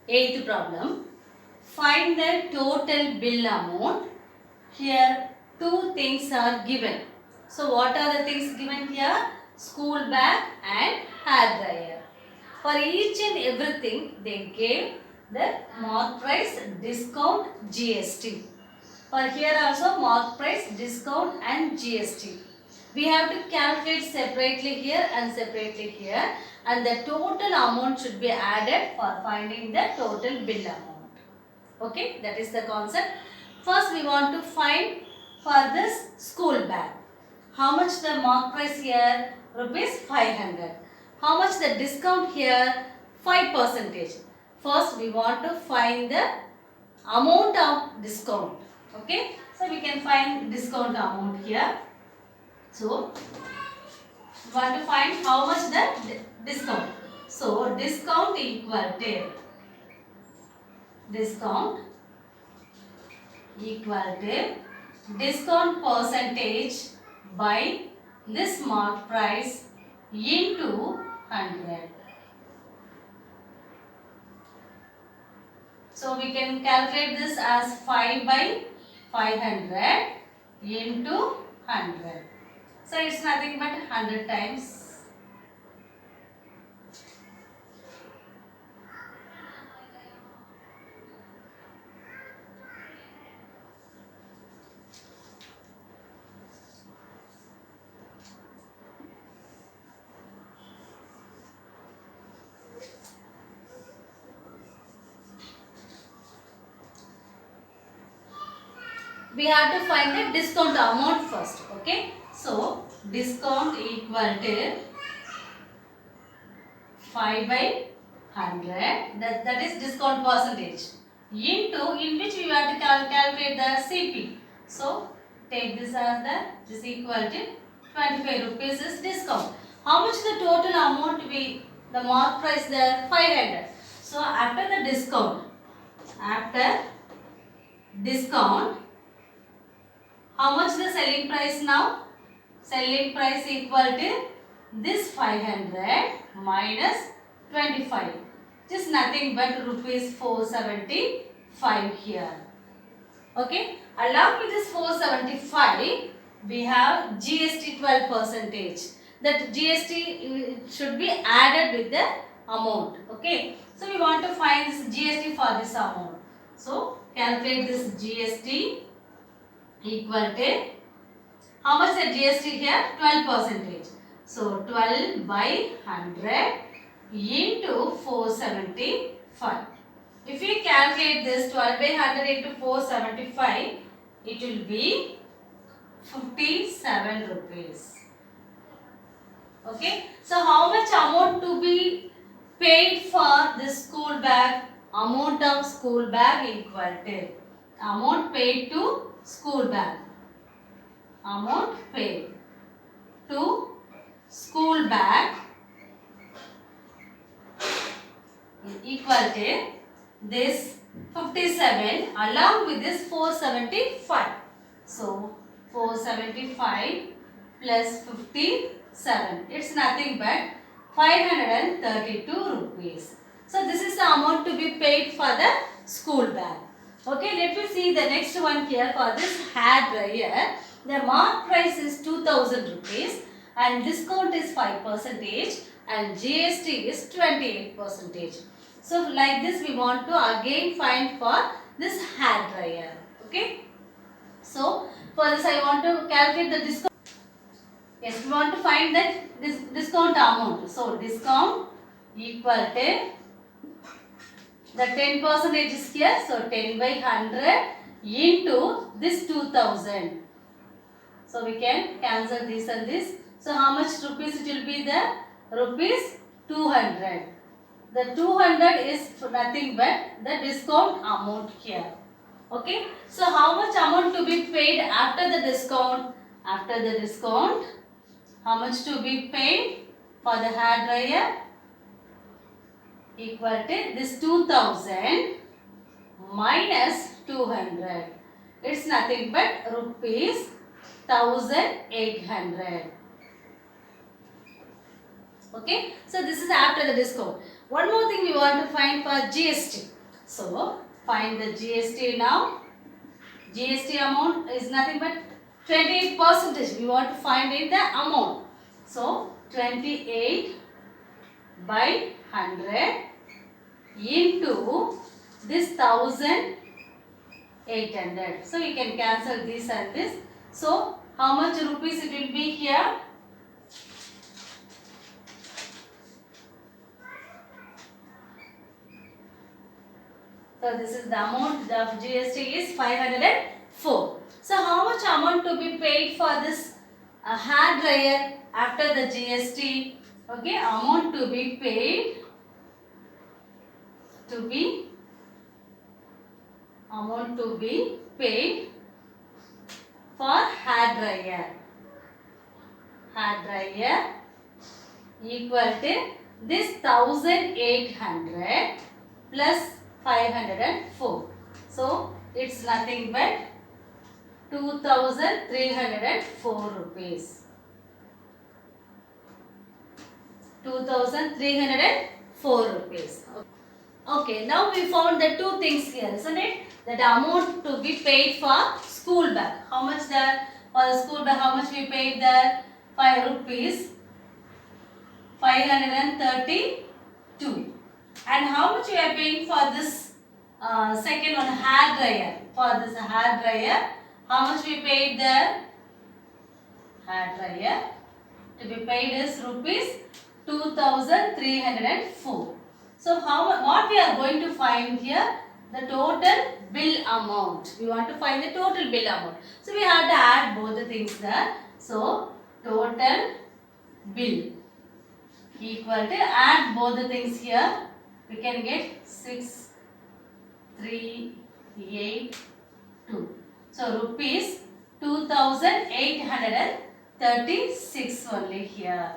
Eighth problem. Find the total bill amount. Here two things are given. So what are the things given here? School bag and hair dryer. For each and everything they gave the mark price, discount, GST. For here also mark price, discount and GST. We have to calculate separately here and separately here, and the total amount should be added for finding the total bill amount. Okay, that is the concept. First we want to find for this school bag. How much the mark price here? Rupees 500. How much the discount here? 5%. First we want to find the amount of discount. Okay, so we can find discount amount here. So we want to find how much the discount. So discount equal to discount percentage by this mark price into 100. So we can calculate this as 5 by 500 into 100. So it's nothing but 100 times. We have to find the discount amount first. Okay. So discount equal to 5 by 100. That is discount percentage. In which we have to calculate the CP. So take this as this equal to 25 rupees is discount. How much the total amount the mark price there? 500. So after discount, how much the selling price now? Selling price equal to this 500 minus 25. It is nothing but rupees 475 here. Okay. Along with this 475, we have GST 12%. That GST should be added with the amount. Okay. So we want to find this GST for this amount. So calculate this GST equal to, how much the GST here? 12%. So 12 by 100 into 475. If we calculate this 12 by 100 into 475, it will be 57 rupees. Okay. So how much amount to be paid for this school bag? Amount of school bag equal to amount paid to school bag. Amount paid to school bag equal to this 57 along with this 475. So 475 plus 57. It's nothing but 532 rupees. So this is the amount to be paid for the school bag. Okay, let me see the next one here for this hair dryer. The mark price is 2000 rupees and discount is 5% and GST is 28%. So like this we want to again find for this hair dryer. Okay. So for this I want to calculate the discount. Yes, we want to find that this discount amount. So discount equal to the 10% is here. So 10 by 100 into this 2000. So we can cancel this and this. So how much rupees it will be there? Rupees 200. The 200 is nothing but the discount amount here. Okay. So how much amount to be paid after the discount? After the discount, how much to be paid for the hair dryer? Equal to this 2000 minus 200. It's nothing but rupees 1800. Okay. So this is after the discount. One more thing we want to find for GST. So find the GST now. GST amount is nothing but 28%. We want to find in the amount. So 28 by 100 into this 1800. So we can cancel this and this. So how much rupees it will be here? So this is the amount of GST is 504. So how much amount to be paid for this hair dryer after the GST? Okay, amount to be paid for hair dryer. Hair dryer equal to this 1800 plus 504. So it's nothing but 2304 rupees. 2304 rupees. Okay, now we found the two things here, isn't it? That amount to be paid for school bag. How much there? For the school bag, how much we paid there? 5 rupees. 532. And how much we are paying for this second one, hair dryer? For this hair dryer, how much we paid there? Hair dryer to be paid is rupees 2304. So what we are going to find here? The total bill amount. We want to find the total bill amount. So we have to add both the things there. So total bill equal to, add both the things here. We can get 6382. So rupees 2836 only here.